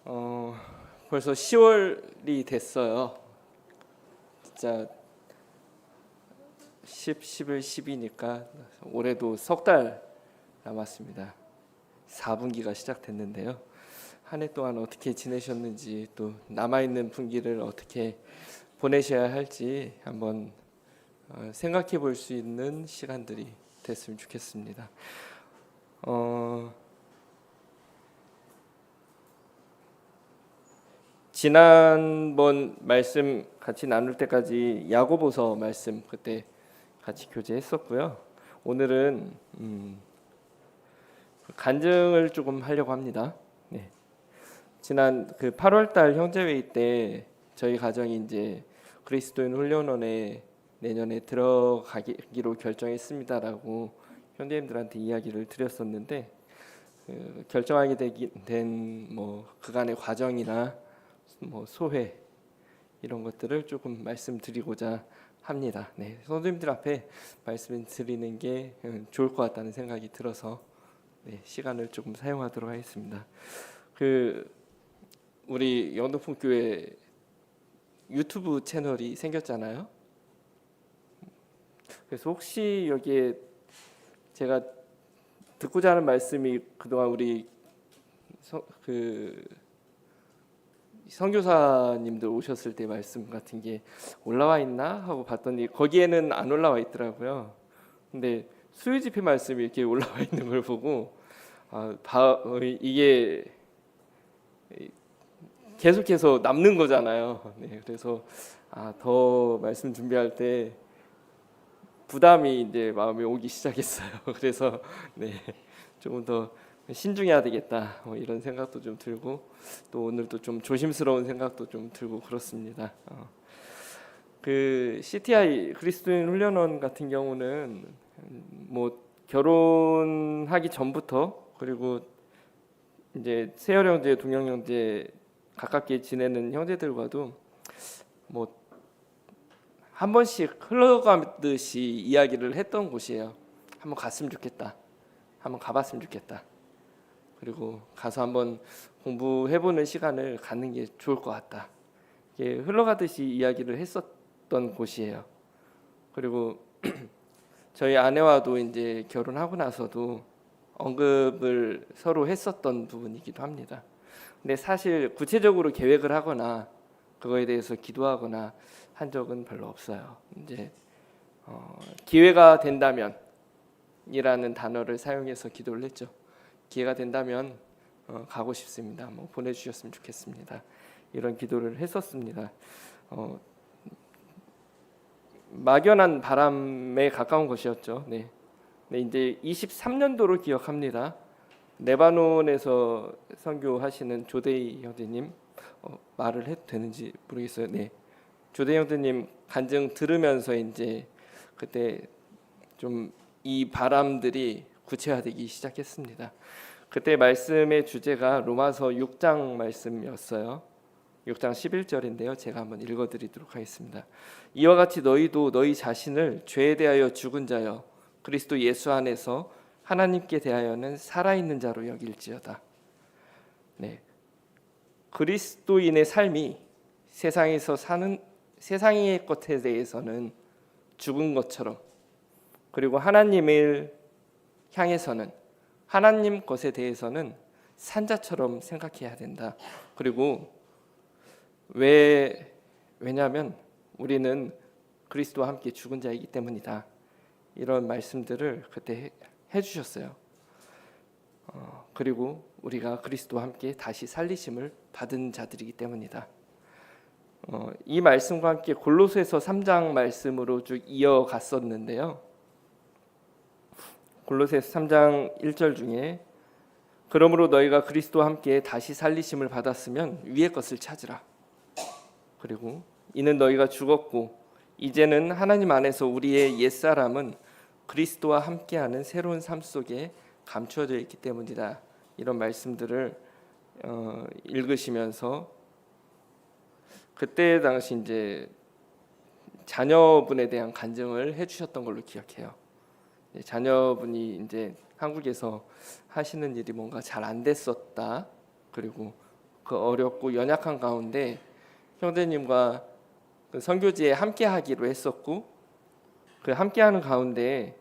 어, 벌써 10월이 됐어요. 진짜 11, 12니까 올해도 석 달 남았습니다. 4분기가 시작됐는데요. 한 해 동안 어떻게 지내셨는지, 또 남아있는 분기를 어떻게 보내셔야 할지 한번 생각해 볼 수 있는 시간들이 됐으면 좋겠습니다. 지난번 말씀 같이 나눌 때까지 야고보서 말씀 그때 같이 교제했었고요. 오늘은 간증을 조금 하려고 합니다. 네. 지난 그 8월달 형제회의 때 저희 가정이 이제 그리스도인 훈련원에 내년에 들어가기로 결정했습니다라고 형제님들한테 이야기를 드렸었는데, 결정하게 된 뭐 그간의 과정이나 뭐 소회 이런 것들을 조금 말씀드리고자 합니다. 네, 선생님들 앞에 말씀드리는 게 좋을 것 같다는 생각이 들어서 시간을 조금 사용하도록 하겠습니다. 우리 영등포교회 유튜브 채널이 생겼잖아요. 그래서 혹시 여기에 제가 듣고자 하는 말씀이 그동안 우리 선교사님들 오셨을 때 말씀 같은 게 올라와 있나 하고 봤더니 거기에는 안 올라와 있더라고요. 근데 수요 집회 말씀이 이렇게 올라와 있는 걸 보고 이게 계속해서 남는 거잖아요. 네, 그래서 더 말씀 준비할 때 부담이 이제 마음에 오기 시작했어요. 그래서 조금 더 신중해야 되겠다 이런 생각도 좀 들고, 또 오늘도 좀 조심스러운 생각도 좀 들고 그렇습니다. CTI 그리스도인 훈련원 같은 경우는 뭐 결혼하기 전부터, 그리고 이제 세열 형제, 동영 형제 가깝게 지내는 형제들과도 뭐 한 번씩 흘러가듯이 이야기를 했던 곳이에요. 한번 갔으면 좋겠다. 한번 가봤으면 좋겠다. 그리고 가서 한번 공부해보는 시간을 갖는 게 좋을 것 같다. 이게 흘러가듯이 이야기를 했었던 곳이에요. 그리고 저희 아내와도 이제 결혼하고 나서도 언급을 서로 했었던 부분이기도 합니다. 근데 사실 구체적으로 계획을 하거나 그거에 대해서 기도하거나 한 적은 별로 없어요. 이제 기회가 된다면이라는 단어를 사용해서 기도를 했죠. 기회가 된다면 가고 싶습니다. 뭐 보내주셨으면 좋겠습니다. 이런 기도를 했었습니다. 막연한 바람에 가까운 것이었죠. 네, 이제 23년도로 기억합니다. 레바논에서 선교하시는 조데이 형제님, 말을 해도 되는지 모르겠어요. 네, 조데이 형제님 간증 들으면서 이제 그때 좀 이 바람들이 구체화되기 시작했습니다. 그때 말씀의 주제가 로마서 6장 말씀이었어요. 6장 11절인데요. 제가 한번 읽어드리도록 하겠습니다. 이와 같이 너희도 너희 자신을 죄에 대하여 죽은 자여 그리스도 예수 안에서 하나님께 대하여는 살아있는 자로 여길지어다. 네, 그리스도인의 삶이 세상에서 사는 세상의 것에 대해서는 죽은 것처럼, 그리고 하나님을 향해서는, 하나님 것에 대해서는 산자처럼 생각해야 된다. 그리고 왜냐하면 우리는 그리스도와 함께 죽은 자이기 때문이다. 이런 말씀들을 그때 해주셨어요. 그리고 우리가 그리스도와 함께 다시 살리심을 받은 자들이기 때문이다. 이 말씀과 함께 골로새서 3장 말씀으로 쭉 이어갔었는데요. 골로새서 3장 1절 중에 그러므로 너희가 그리스도와 함께 다시 살리심을 받았으면 위의 것을 찾으라. 그리고 이는 너희가 죽었고 이제는 하나님 안에서 우리의 옛사람은 그리스도와 함께하는 새로운 삶 속에 감추어져 있기 때문이다. 이런 말씀들을 읽으시면서 그때 당시 이제 자녀분에 대한 간증을 해주셨던 걸로 기억해요. 자녀분이 이제 한국에서 하시는 일이 뭔가 잘 안 됐었다. 그리고 그 어렵고 연약한 가운데 형제님과 그 선교지에 함께하기로 했었고, 그 함께하는 가운데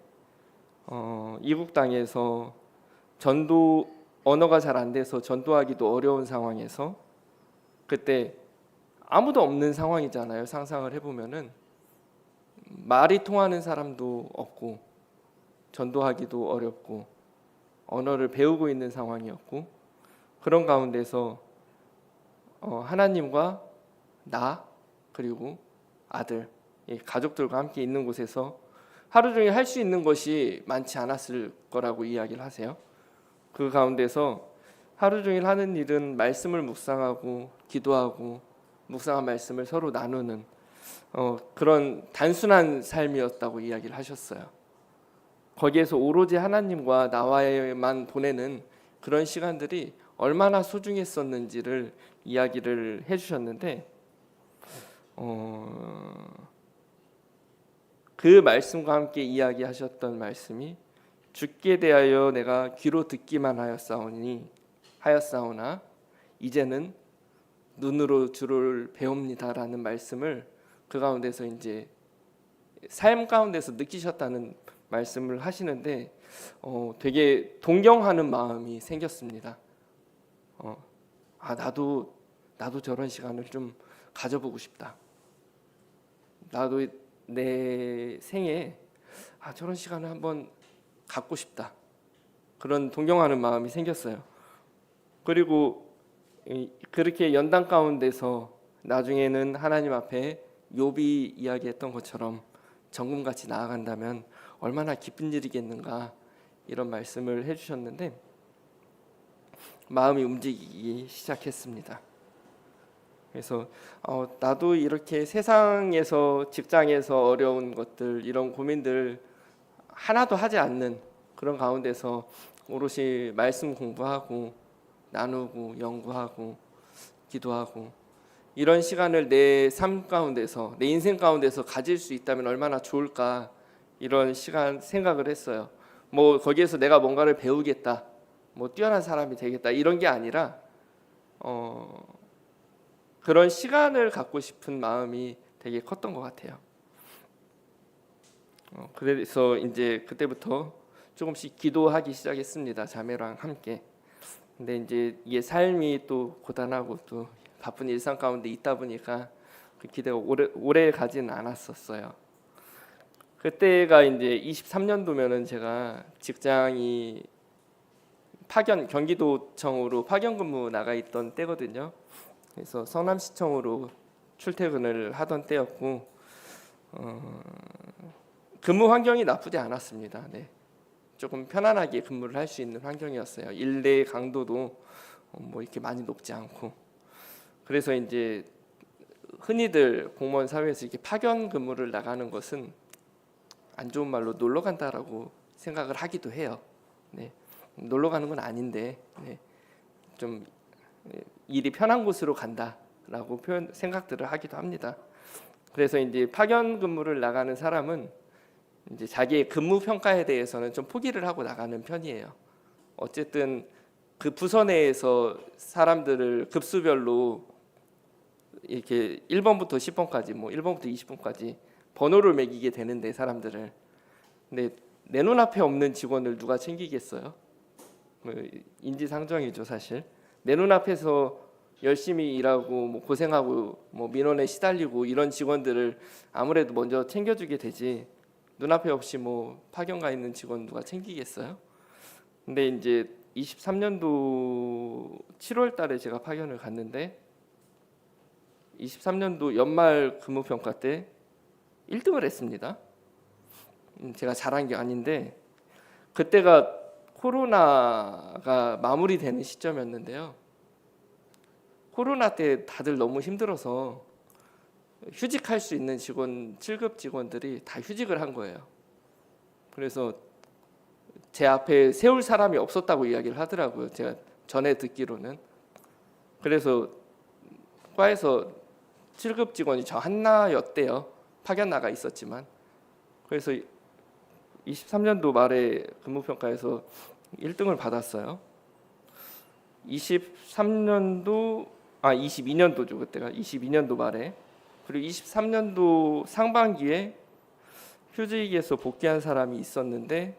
이국 땅에서 전도 언어가 잘 안 돼서 전도하기도 어려운 상황에서, 그때 아무도 없는 상황이잖아요. 상상을 해보면은 말이 통하는 사람도 없고 전도하기도 어렵고 언어를 배우고 있는 상황이었고, 그런 가운데서 하나님과 나 그리고 아들, 이 가족들과 함께 있는 곳에서 하루 종일 할 수 있는 것이 많지 않았을 거라고 이야기를 하세요. 그 가운데서 하루 종일 하는 일은 말씀을 묵상하고 기도하고 묵상한 말씀을 서로 나누는 그런 단순한 삶이었다고 이야기를 하셨어요. 거기에서 오로지 하나님과 나와만 보내는 그런 시간들이 얼마나 소중했었는지를 이야기를 해주셨는데, 그 말씀과 함께 이야기하셨던 말씀이 주께 대하여 내가 귀로 듣기만 하였사오나 이제는 눈으로 주를 배웁니다라는 말씀을 그 가운데서 이제 삶 가운데서 느끼셨다는 말씀을 하시는데 되게 동경하는 마음이 생겼습니다. 나도 저런 시간을 좀 가져보고 싶다. 나도 내 생에 저런 시간을 한번 갖고 싶다. 그런 동경하는 마음이 생겼어요. 그리고 그렇게 연단 가운데서 나중에는 하나님 앞에 욥이 이야기했던 것처럼 정금같이 나아간다면 얼마나 기쁜 일이겠는가, 이런 말씀을 해주셨는데 마음이 움직이기 시작했습니다. 그래서 나도 이렇게 세상에서 직장에서 어려운 것들, 이런 고민들 하나도 하지 않는 그런 가운데서 오롯이 말씀 공부하고 나누고 연구하고 기도하고 이런 시간을 내 삶 가운데서, 내 인생 가운데서 가질 수 있다면 얼마나 좋을까, 이런 시간 생각을 했어요. 뭐 거기에서 내가 뭔가를 배우겠다, 뭐 뛰어난 사람이 되겠다, 이런 게 아니라 그런 시간을 갖고 싶은 마음이 되게 컸던 것 같아요. 그래서 이제 그때부터 조금씩 기도하기 시작했습니다. 자매랑 함께. 근데 이제 이게 삶이 또 고단하고 또 바쁜 일상 가운데 있다 보니까 그 기대가 오래 가지는 않았었어요. 그때가 이제 23년도면은 제가 직장이 경기도청으로 파견 근무 나가 있던 때거든요. 그래서 성남시청으로 출퇴근을 하던 때였고 근무 환경이 나쁘지 않았습니다. 네. 조금 편안하게 근무를 할 수 있는 환경이었어요. 일의 강도도 뭐 이렇게 많이 높지 않고. 그래서 이제 흔히들 공무원 사회에서 이렇게 파견 근무를 나가는 것은 안 좋은 말로 놀러 간다라고 생각을 하기도 해요. 네. 놀러 가는 건 아닌데 좀 일이 편한 곳으로 간다라고 생각들을 하기도 합니다. 그래서 이제 파견 근무를 나가는 사람은 이제 자기의 근무 평가에 대해서는 좀 포기를 하고 나가는 편이에요. 어쨌든 그 부서 내에서 사람들을 급수별로 이렇게 1번부터 10번까지, 뭐 1번부터 20번까지 번호를 매기게 되는데 사람들을. 근데 내 눈앞에 없는 직원을 누가 챙기겠어요? 인지상정이죠, 사실. 내 눈앞에서 열심히 일하고 뭐 고생하고 뭐 민원에 시달리고 이런 직원들을 아무래도 먼저 챙겨주게 되지, 눈앞에 없이 뭐 파견 가 있는 직원 누가 챙기겠어요? 근데 이제 23년도 7월 달에 제가 파견을 갔는데 23년도 연말 근무평가 때 1등을 했습니다. 제가 잘한 게 아닌데 그때가 코로나가 마무리되는 시점이었는데요. 코로나 때 다들 너무 힘들어서 휴직할 수 있는 직원, 7급 직원들이 다 휴직을 한 거예요. 그래서 제 앞에 세울 사람이 없었다고 이야기를 하더라고요. 제가 전에 듣기로는. 그래서 과에서 7급 직원이 저 하나였대요. 파견 나가 있었지만. 그래서 23년도 말에 근무평가에서 1등을 받았어요. 23년도 22년도죠. 그때가 22년도 말에. 그리고 23년도 상반기에 휴직에서 복귀한 사람이 있었는데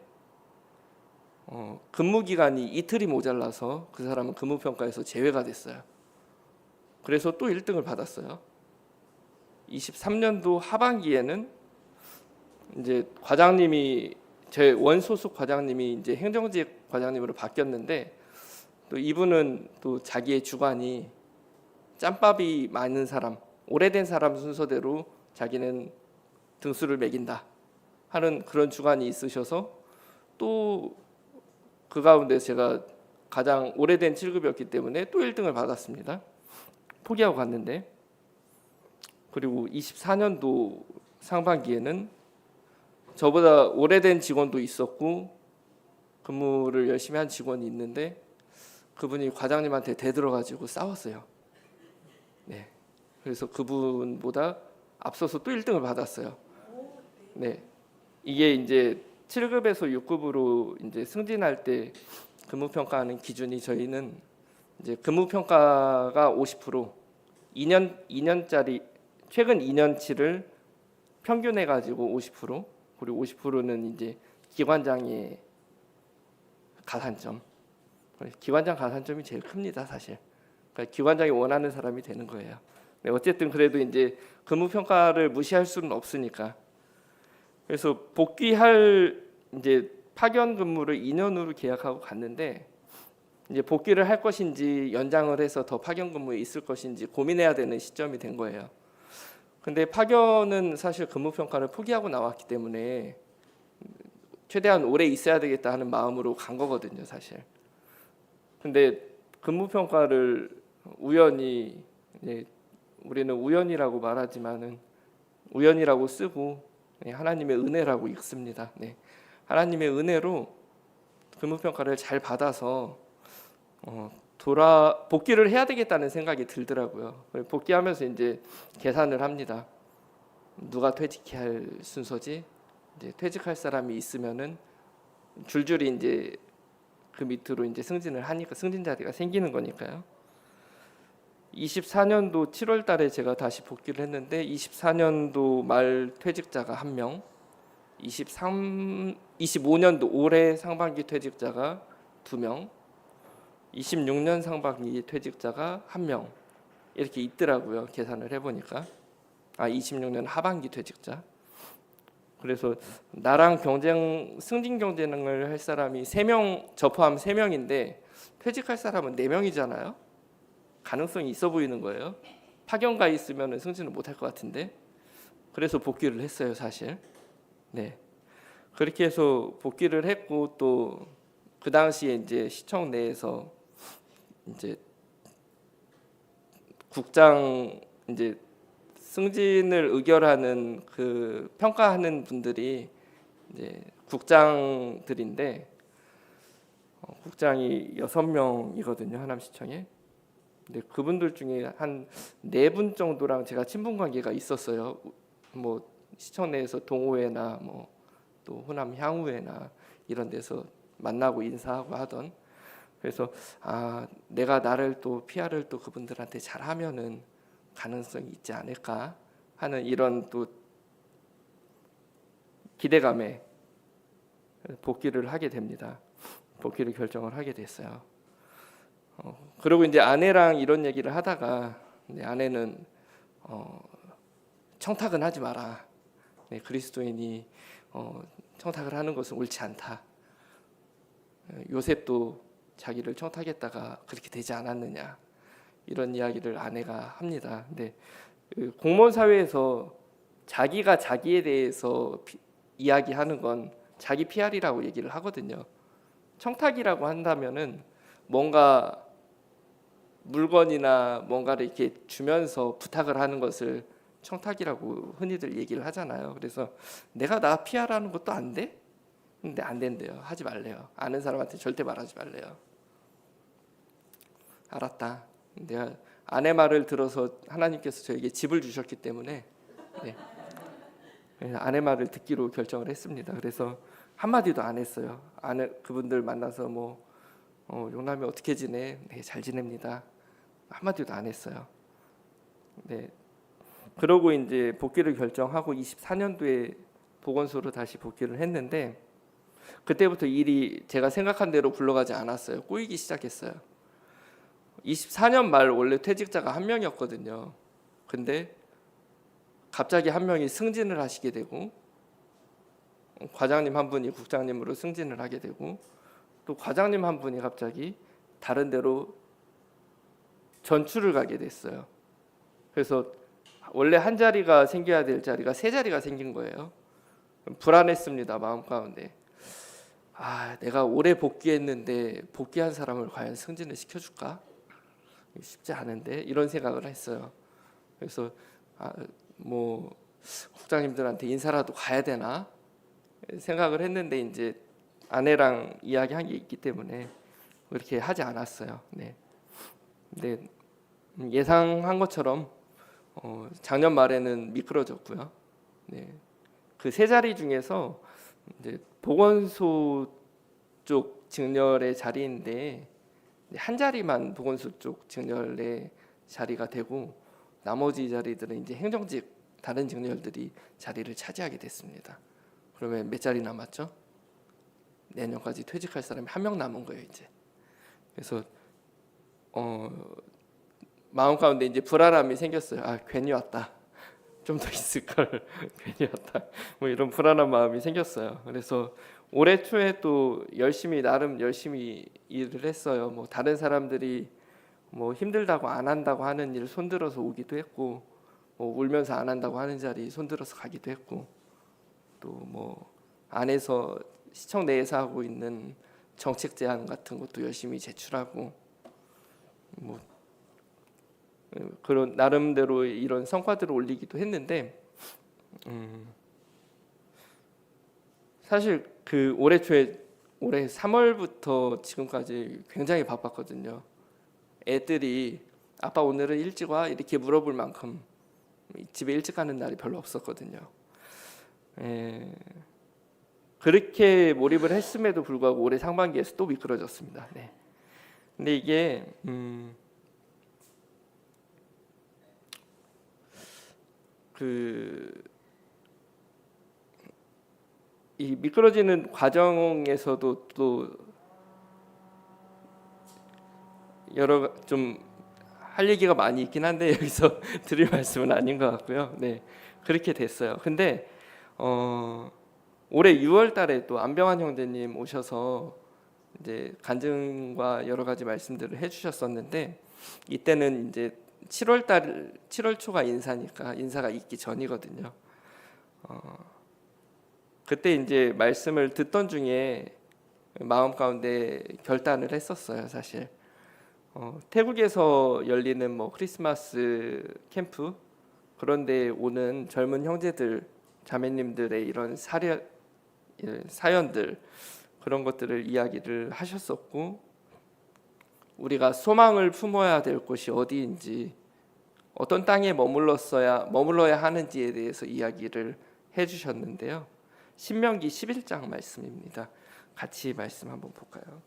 근무 기간이 이틀이 모자라서 그 사람은 근무 평가에서 제외가 됐어요. 그래서 또 1등을 받았어요. 23년도 하반기에는 이제 과장님이 제 원소속 과장님이 이제 행정직 과장님으로 바뀌었는데 또 이분은 또 자기의 주관이 짬밥이 많은 사람, 오래된 사람 순서대로 자기는 등수를 매긴다 하는 그런 주관이 있으셔서 또 그 가운데 제가 가장 오래된 7급이었기 때문에 또 1등을 받았습니다. 포기하고 갔는데, 그리고 24년도 상반기에는 저보다 오래된 직원도 있었고 근무를 열심히 한 직원이 있는데 그분이 과장님한테 대들어가지고 싸웠어요. 네, 그래서 그분보다 앞서서 또 1등을 받았어요. 네, 이게 이제 7급에서 6급으로 이제 승진할 때 근무 평가하는 기준이 저희는 이제 근무 평가가 50%, 2년짜리 최근 2년치를 평균해 가지고 50%, 그리고 50%는 이제 기관장의 가산점. 기관장 가산점이 제일 큽니다, 사실. 그러니까 기관장이 원하는 사람이 되는 거예요. 네, 어쨌든 그래도 이제 근무 평가를 무시할 수는 없으니까. 그래서 복귀할 이제 파견 근무를 2년으로 계약하고 갔는데 이제 복귀를 할 것인지 연장을 해서 더 파견 근무에 있을 것인지 고민해야 되는 시점이 된 거예요. 근데 파견은 사실 근무 평가를 포기하고 나왔기 때문에 최대한 오래 있어야 되겠다 하는 마음으로 간 거거든요, 사실. 근데 근무 평가를 우연히 우리는 우연이라고 말하지만은 우연이라고 쓰고 하나님의 은혜라고 읽습니다. 네. 하나님의 은혜로 근무 평가를 잘 받아서 복귀를 해야 되겠다는 생각이 들더라고요. 복귀하면서 이제 계산을 합니다. 누가 퇴직해야 할 순서지? 이제 퇴직할 사람이 있으면은 줄줄이 이제 그 밑으로 이제 승진을 하니까 승진 자리가 생기는 거니까요. 24년도 7월 달에 제가 다시 복귀를 했는데 24년도 말 퇴직자가 1명, 25년도 올해 상반기 퇴직자가 2명, 26년 상반기 퇴직자가 1명 이렇게 있더라고요. 계산을 해보니까 26년 하반기 퇴직자. 그래서 나랑 승진 경쟁을 할 사람이 3명, 저 포함 3명인데 퇴직할 사람은 4명이잖아요. 가능성이 있어 보이는 거예요. 파견가 있으면 승진을 못할 것 같은데. 그래서 복귀를 했어요, 사실. 네, 그렇게 해서 복귀를 했고 또 그 당시에 이제 시청 내에서 이제 국장 이제 승진을 의결하는 그 평가하는 분들이 이제 국장들인데 국장이 6명이거든요, 하남시청에. 근데 그분들 중에 한 4분 정도랑 제가 친분 관계가 있었어요. 뭐 시청 내에서 동호회나 뭐 또 호남 향후회나 이런 데서 만나고 인사하고 하던. 그래서 내가 나를 또 PR을 또 그분들한테 잘하면은 가능성이 있지 않을까 하는 이런 또 기대감에 복귀를 하게 됩니다. 복귀를 결정을 하게 됐어요. 그리고 이제 아내랑 이런 얘기를 하다가 아내는 청탁은 하지 마라. 그리스도인이 청탁을 하는 것은 옳지 않다. 요셉도 자기를 청탁했다가 그렇게 되지 않았느냐 이런 이야기를 아내가 합니다. 근데 공무원 사회에서 자기가 자기에 대해서 이야기하는 건 자기 PR이라고 얘기를 하거든요. 청탁이라고 한다면은 뭔가 물건이나 뭔가를 이렇게 주면서 부탁을 하는 것을 청탁이라고 흔히들 얘기를 하잖아요. 그래서 내가 나 PR하는 것도 안 돼? 근데 안 된대요. 하지 말래요. 아는 사람한테 절대 말하지 말래요. 알았다. 내가 아내 말을 들어서 하나님께서 저에게 집을 주셨기 때문에 아내 말을 듣기로 결정을 했습니다. 그래서 한마디도 안 했어요. 그분들 만나서 용남이 어떻게 지내? 네, 잘 지냅니다. 한마디도 안 했어요. 네. 그러고 이제 복귀를 결정하고 24년도에 보건소로 다시 복귀를 했는데 그때부터 일이 제가 생각한 대로 굴러가지 않았어요. 꼬이기 시작했어요. 24년 말 원래 퇴직자가 한 명이었거든요. 근데 갑자기 한 명이 승진을 하시게 되고 과장님 한 분이 국장님으로 승진을 하게 되고 또 과장님 한 분이 갑자기 다른 데로 전출을 가게 됐어요. 그래서 원래 한 자리가 생겨야 될 자리가 세 자리가 생긴 거예요. 불안했습니다. 마음 가운데. 내가 올해 복귀했는데 복귀한 사람을 과연 승진을 시켜줄까? 쉽지 않은데 이런 생각을 했어요. 그래서 국장님들한테 인사라도 가야 되나 생각을 했는데 이제 아내랑 이야기한 게 있기 때문에 그렇게 하지 않았어요. 네. 근데 예상한 것처럼 작년 말에는 미끄러졌고요. 네. 그 세 자리 중에서 이제 보건소 쪽 직렬의 자리인데 한 자리만 보건소 쪽 직렬의 자리가 되고 나머지 자리들은 이제 행정직 다른 직렬들이 자리를 차지하게 됐습니다. 그러면 몇 자리 남았죠? 내년까지 퇴직할 사람이 한 명 남은 거예요 이제. 그래서 마음 가운데 이제 불안함이 생겼어요. 괜히 왔다. 좀 더 있을 걸. 괜히 왔다. 이런 불안한 마음이 생겼어요. 그래서 올해 초에 또 나름 열심히 일을 했어요. 다른 사람들이 힘들다고 안 한다고 하는 일 손들어서 오기도 했고, 울면서 안 한다고 하는 자리 손들어서 가기도 했고, 또 안에서 시청 내에서 하고 있는 정책 제안 같은 것도 열심히 제출하고, 그런 나름대로 이런 성과들을 올리기도 했는데 사실 그 올해 3월부터 지금까지 굉장히 바빴거든요. 애들이 아빠 오늘은 일찍 와 이렇게 물어볼 만큼 집에 일찍 가는 날이 별로 없었거든요. 그렇게 몰입을 했음에도 불구하고 올해 상반기에서 또 미끄러졌습니다. 네. 근데 이게 이 미끄러지는 과정에서도 또 여러 좀 할 얘기가 많이 있긴 한데 여기서 드릴 말씀은 아닌 것 같고요. 네, 그렇게 됐어요. 근데 올해 6월달에 또 안병환 형제님 오셔서 이제 간증과 여러 가지 말씀들을 해주셨었는데 이때는 이제 7월 초가 인사니까 인사가 있기 전이거든요. 그때 이제 말씀을 듣던 중에 마음 가운데 결단을 했었어요, 사실. 태국에서 열리는 크리스마스 캠프 그런데 오는 젊은 형제들, 자매님들의 이런 사연들 그런 것들을 이야기를 하셨었고 우리가 소망을 품어야 될 곳이 어디인지 어떤 땅에 머물러야 하는지에 대해서 이야기를 해주셨는데요. 신명기 11장 말씀입니다. 같이 말씀 한번 볼까요?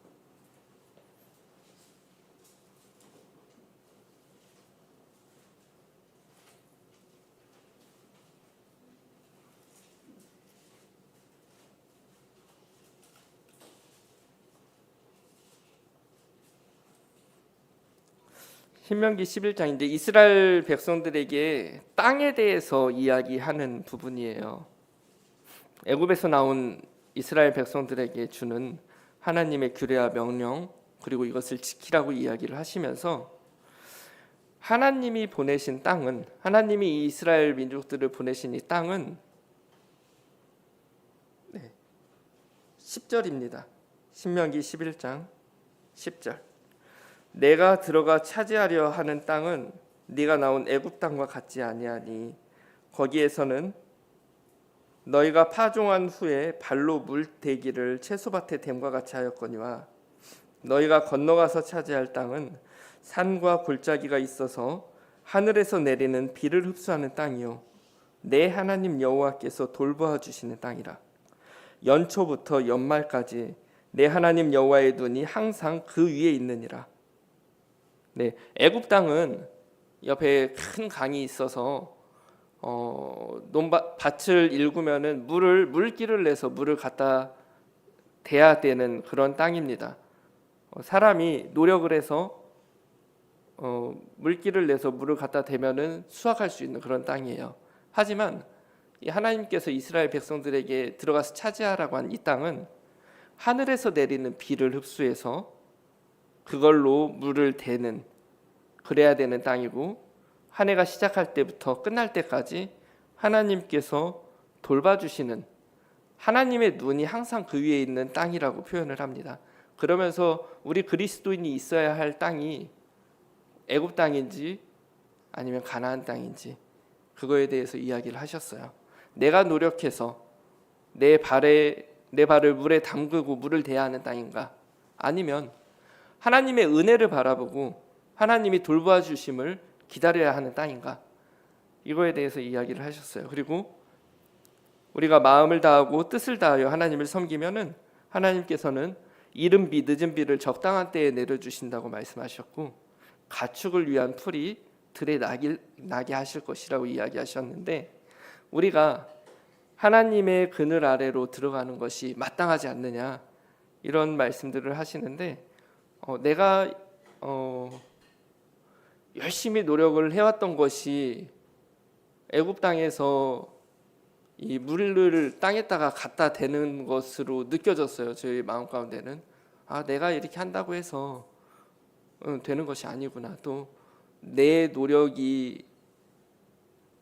신명기 11장인데 이스라엘 백성들에게 땅에 대해서 이야기하는 부분이에요. 애굽에서 나온 이스라엘 백성들에게 주는 하나님의 규례와 명령 그리고 이것을 지키라고 이야기를 하시면서 하나님이 보내신 땅은 하나님이 이 이스라엘 민족들을 보내신 이 땅은 10절입니다. 신명기 11장 10절 내가 들어가 차지하려 하는 땅은 네가 나온 애굽 땅과 같지 아니하니 거기에서는 너희가 파종한 후에 발로 물 대기를 채소밭에 댐과 같이 하였거니와 너희가 건너가서 차지할 땅은 산과 골짜기가 있어서 하늘에서 내리는 비를 흡수하는 땅이요 내 하나님 여호와께서 돌보아 주시는 땅이라. 연초부터 연말까지 내 하나님 여호와의 눈이 항상 그 위에 있느니라. 네, 애굽 땅은 옆에 큰 강이 있어서 밭을 일구면은 물길을 내서 물을 갖다 대야 되는 그런 땅입니다. 사람이 노력을 해서 물길을 내서 물을 갖다 대면은 수확할 수 있는 그런 땅이에요. 하지만 하나님께서 이스라엘 백성들에게 들어가서 차지하라고 한 이 땅은 하늘에서 내리는 비를 흡수해서 그걸로 물을 대는, 그래야 되는 땅이고, 한 해가 시작할 때부터 끝날 때까지 하나님께서 돌봐주시는, 하나님의 눈이 항상 그 위에 있는 땅이라고 표현을 합니다. 그러면서 우리 그리스도인이 있어야 할 땅이 애굽 땅인지 아니면 가나안 땅인지 그거에 대해서 이야기를 하셨어요. 내가 노력해서 내 발을 물에 담그고 물을 대야 하는 땅인가, 아니면 하나님의 은혜를 바라보고 하나님이 돌봐 주심을 기다려야 하는 땅인가, 이거에 대해서 이야기를 하셨어요. 그리고 우리가 마음을 다하고 뜻을 다하여 하나님을 섬기면은 하나님께서는 이른 비 늦은 비를 적당한 때에 내려주신다고 말씀하셨고, 가축을 위한 풀이 들에 나게 하실 것이라고 이야기하셨는데, 우리가 하나님의 그늘 아래로 들어가는 것이 마땅하지 않느냐, 이런 말씀들을 하시는데, 내가 열심히 노력을 해왔던 것이 애굽 땅에서 이 물을 땅에다가 갖다 대는 것으로 느껴졌어요. 저희 마음 가운데는 내가 이렇게 한다고 해서 되는 것이 아니구나, 또 내 노력이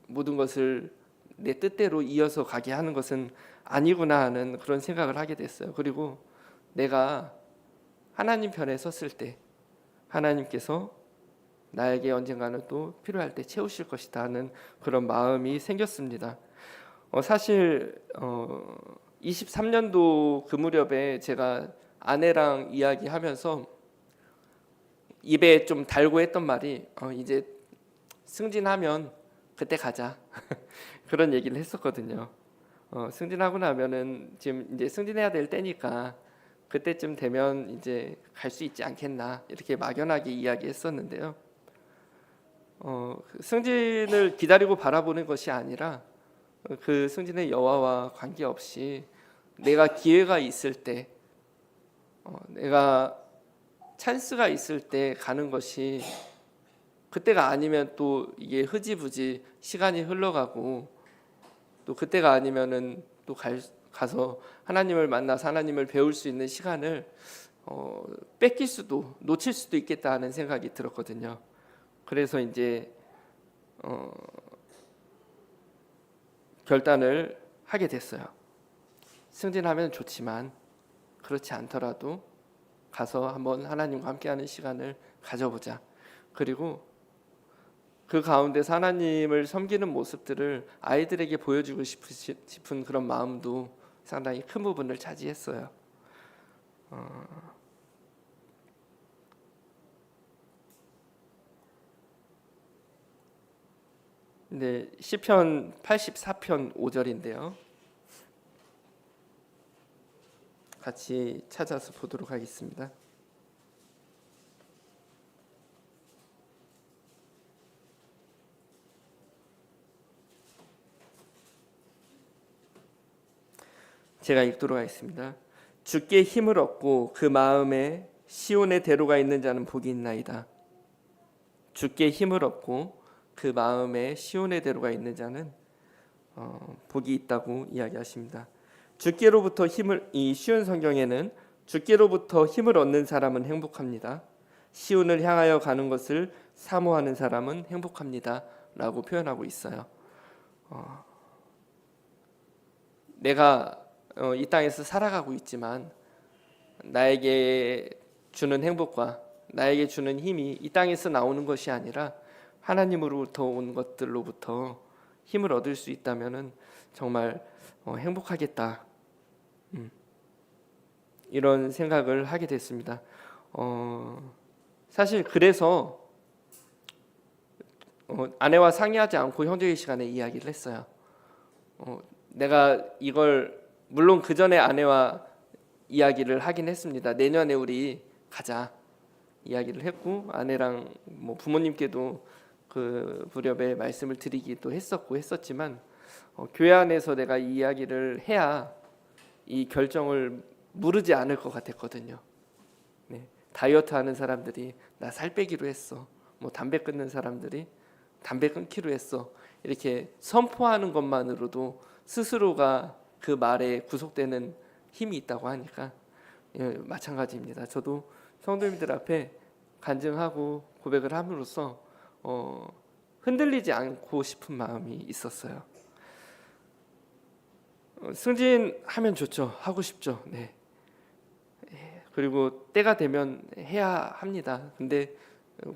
모든 것을 내 뜻대로 이어서 가게 하는 것은 아니구나 하는 그런 생각을 하게 됐어요. 그리고 내가 하나님 편에 섰을 때 하나님께서 나에게 언젠가는 또 필요할 때 채우실 것이다 하는 그런 마음이 생겼습니다. 사실 23년도 그 무렵에 제가 아내랑 이야기하면서 입에 좀 달고 했던 말이 이제 승진하면 그때 가자 그런 얘기를 했었거든요. 승진하고 나면은 지금 이제 승진해야 될 때니까 그때쯤 되면 이제 갈 수 있지 않겠나, 이렇게 막연하게 이야기했었는데요. 승진을 기다리고 바라보는 것이 아니라 그 승진의 여하와 관계없이 내가 기회가 있을 때, 내가 찬스가 있을 때 가는 것이, 그때가 아니면 또 이게 흐지부지 시간이 흘러가고, 또 그때가 아니면은 또 가서 하나님을 만나서 하나님을 배울 수 있는 시간을 뺏길 수도, 놓칠 수도 있겠다 하는 생각이 들었거든요. 그래서 이제 결단을 하게 됐어요. 승진하면 좋지만 그렇지 않더라도 가서 한번 하나님과 함께하는 시간을 가져보자. 그리고 그 가운데서 하나님을 섬기는 모습들을 아이들에게 보여주고 싶은 그런 마음도 상당히 큰 부분을 차지했어요. 네, 시편 84편 5절인데요. 같이 찾아서 보도록 하겠습니다. 제가 읽도록 하겠습니다. 주께 힘을 얻고 그 마음에 시온의 대로가 있는 자는 복이 있나이다. 주께 힘을 얻고 그 마음에 시온의 대로가 있는 자는 복이 있다고 이야기하십니다. 주께로부터 힘을, 이 시온 성경에는 주께로부터 힘을 얻는 사람은 행복합니다, 시온을 향하여 가는 것을 사모하는 사람은 행복합니다 라고 표현하고 있어요. 내가 이 땅에서 살아가고 있지만 나에게 주는 행복과 나에게 주는 힘이 이 땅에서 나오는 것이 아니라 하나님으로부터 온 것들로부터 힘을 얻을 수 있다면은 정말 행복하겠다, 이런 생각을 하게 됐습니다. 사실 그래서 아내와 상의하지 않고 형제의 시간에 이야기를 했어요. 내가 이걸, 물론 그 전에 아내와 이야기를 하긴 했습니다. 내년에 우리 가자. 이야기를 했고 아내랑 뭐 부모님께도 그 무렵에 말씀을 드리기도 했었지만 교회 안에서 내가 이 이야기를 해야 이 결정을 무르지 않을 것 같았거든요. 네. 다이어트 하는 사람들이 나 살 빼기로 했어. 뭐 담배 끊는 사람들이 담배 끊기로 했어. 이렇게 선포하는 것만으로도 스스로가 그 말에 구속되는 힘이 있다고 하니까 마찬가지입니다. 저도 성도님들 앞에 간증하고 고백을 함으로써 흔들리지 않고 싶은 마음이 있었어요. 승진하면 좋죠. 하고 싶죠. 네. 그리고 때가 되면 해야 합니다. 근데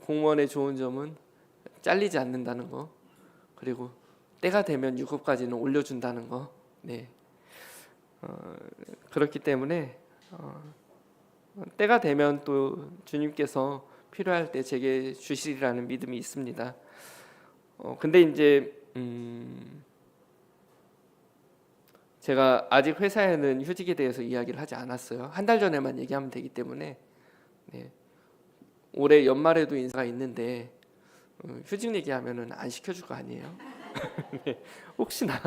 공무원의 좋은 점은 잘리지 않는다는 거, 그리고 때가 되면 유급까지는 올려준다는 거. 네. 그렇기 때문에 때가 되면 또 주님께서 필요할 때 제게 주시리라는 믿음이 있습니다. 근데 이제 제가 아직 회사에는 휴직에 대해서 이야기를 하지 않았어요. 한 달 전에만 얘기하면 되기 때문에. 네. 올해 연말에도 인사가 있는데 휴직 얘기하면은 안 시켜줄 거 아니에요. 네. 혹시나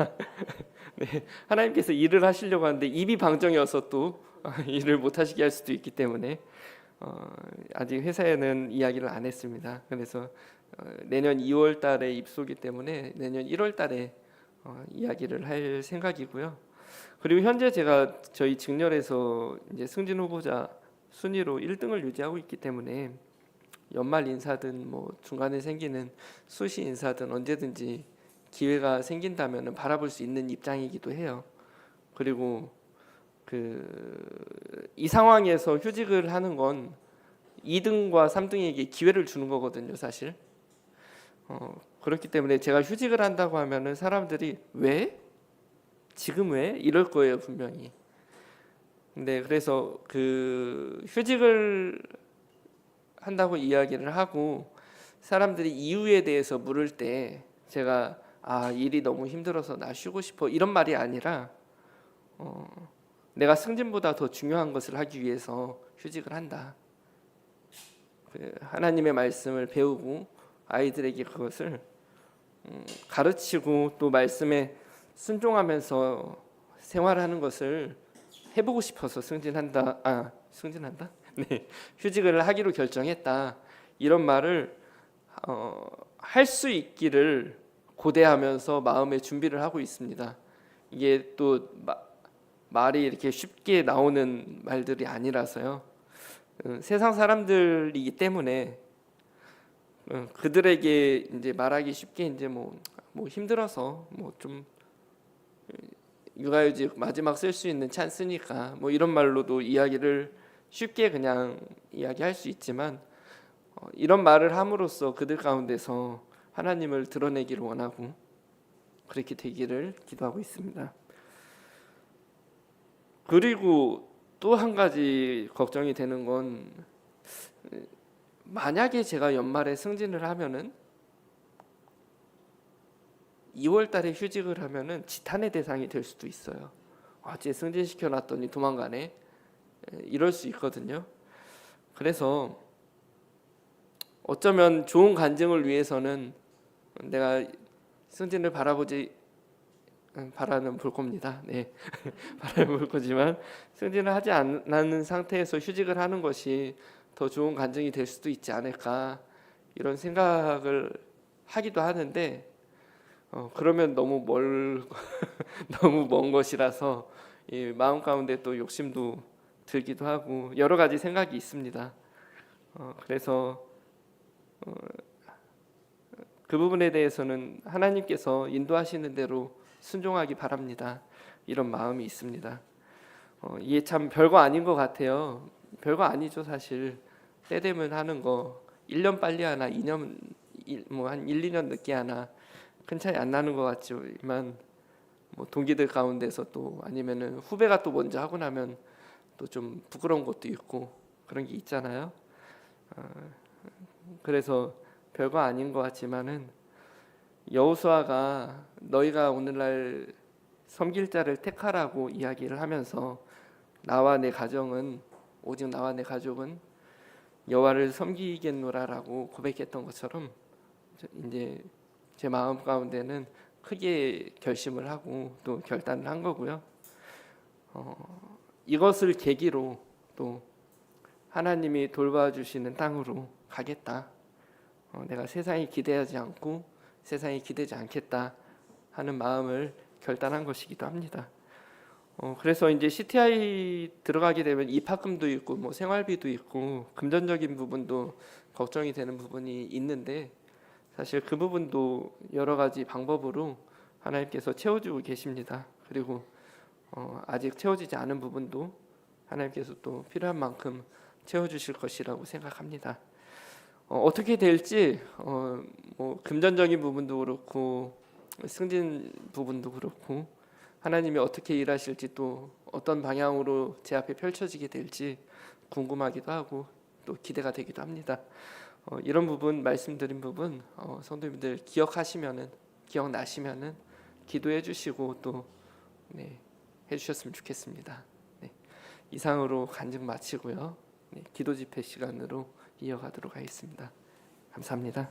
네. 하나님께서 일을 하시려고 하는데 입이 방정이어서 또 일을 못 하시게 할 수도 있기 때문에 아직 회사에는 이야기를 안 했습니다. 그래서 내년 2월 달에 입소기 때문에 내년 1월 달에 이야기를 할 생각이고요. 그리고 현재 제가 저희 직렬에서 이제 승진 후보자 순위로 1등을 유지하고 있기 때문에 연말 인사든 뭐 중간에 생기는 수시 인사든 언제든지 기회가 생긴다면 바라볼 수 있는 입장이기도 해요. 그리고 이 상황에서 휴직을 하는 건 2등과 3등에게 기회를 주는 거거든요, 사실. 그렇기 때문에 제가 휴직을 한다고 하면은 사람들이 왜? 지금 왜? 이럴 거예요, 분명히. 근데 그래서 그 휴직을 한다고 이야기를 하고 사람들이 이유에 대해서 물을 때 제가 일이 너무 힘들어서 나 쉬고 싶어 이런 말이 아니라 내가 승진보다 더 중요한 것을 하기 위해서 휴직을 한다. 하나님의 말씀을 배우고 아이들에게 그것을 가르치고 또 말씀에 순종하면서 생활하는 것을 해보고 싶어서 승진한다. 네, 휴직을 하기로 결정했다. 이런 말을 할 수 있기를 고대하면서 마음의 준비를 하고 있습니다. 이게 또 말이 이렇게 쉽게 나오는 말들이 아니라서요. 세상 사람들이기 때문에 그들에게 이제 말하기 쉽게 이제 뭐 힘들어서 뭐 좀 육아휴직 마지막 쓸 수 있는 찬스니까 뭐 이런 말로도 이야기를 쉽게 그냥 이야기할 수 있지만 이런 말을 함으로써 그들 가운데서 하나님을 드러내기를 원하고 그렇게 되기를 기도하고 있습니다. 그리고 또 한 가지 걱정이 되는 건 만약에 제가 연말에 승진을 하면은 2월 달에 휴직을 하면은 지탄의 대상이 될 수도 있어요. 쟤 승진시켜 놨더니 도망가네. 이럴 수 있거든요. 그래서 어쩌면 좋은 간증을 위해서는 내가 승진을 바라는 볼 겁니다. 네, 바라는 볼 거지만 승진을 하지 않는 상태에서 휴직을 하는 것이 더 좋은 간증이 될 수도 있지 않을까 이런 생각을 하기도 하는데 그러면 너무 너무 먼 것이라서 이 마음 가운데 또 욕심도 들기도 하고 여러 가지 생각이 있습니다. 그래서 그 부분에 대해서는 하나님께서 인도하시는 대로 순종하기 바랍니다. 이런 마음이 있습니다. 이게 참 별거 아닌 것 같아요. 별거 아니죠, 사실. 때 되면 하는 거 1년 빨리 하나 2년 뭐 한 1, 2년 늦게 하나 큰 차이 안 나는 것 같지만 뭐 동기들 가운데서 또 아니면은 후배가 또 먼저 하고 나면 또 좀 부끄러운 것도 있고 그런 게 있잖아요. 그래서 별거 아닌 것 같지만은 여호수아가 너희가 오늘날 섬길 자를 택하라고 이야기를 하면서 나와 내 가정은 오직 나와 내 가족은 여호와를 섬기겠노라라고 고백했던 것처럼 이제 제 마음 가운데는 크게 결심을 하고 또 결단을 한 거고요. 이것을 계기로 또 하나님이 돌봐주시는 땅으로 가겠다. 내가 세상이 기대하지 않고 세상이 기대지 않겠다 하는 마음을 결단한 것이기도 합니다. 그래서 이제 CTI 들어가게 되면 입학금도 있고 뭐 생활비도 있고 금전적인 부분도 걱정이 되는 부분이 있는데 사실 그 부분도 여러 가지 방법으로 하나님께서 채워주고 계십니다. 그리고 아직 채워지지 않은 부분도 하나님께서 또 필요한 만큼 채워주실 것이라고 생각합니다. 어떻게 될지 뭐 금전적인 부분도 그렇고 승진 부분도 그렇고 하나님이 어떻게 일하실지 또 어떤 방향으로 제 앞에 펼쳐지게 될지 궁금하기도 하고 또 기대가 되기도 합니다. 이런 부분 말씀드린 부분 성도님들 기억나시면은 기도해 주시고 또 해주셨으면 좋겠습니다. 이상으로 간증 마치고요. 기도 집회 시간으로 이어가도록 하겠습니다. 감사합니다.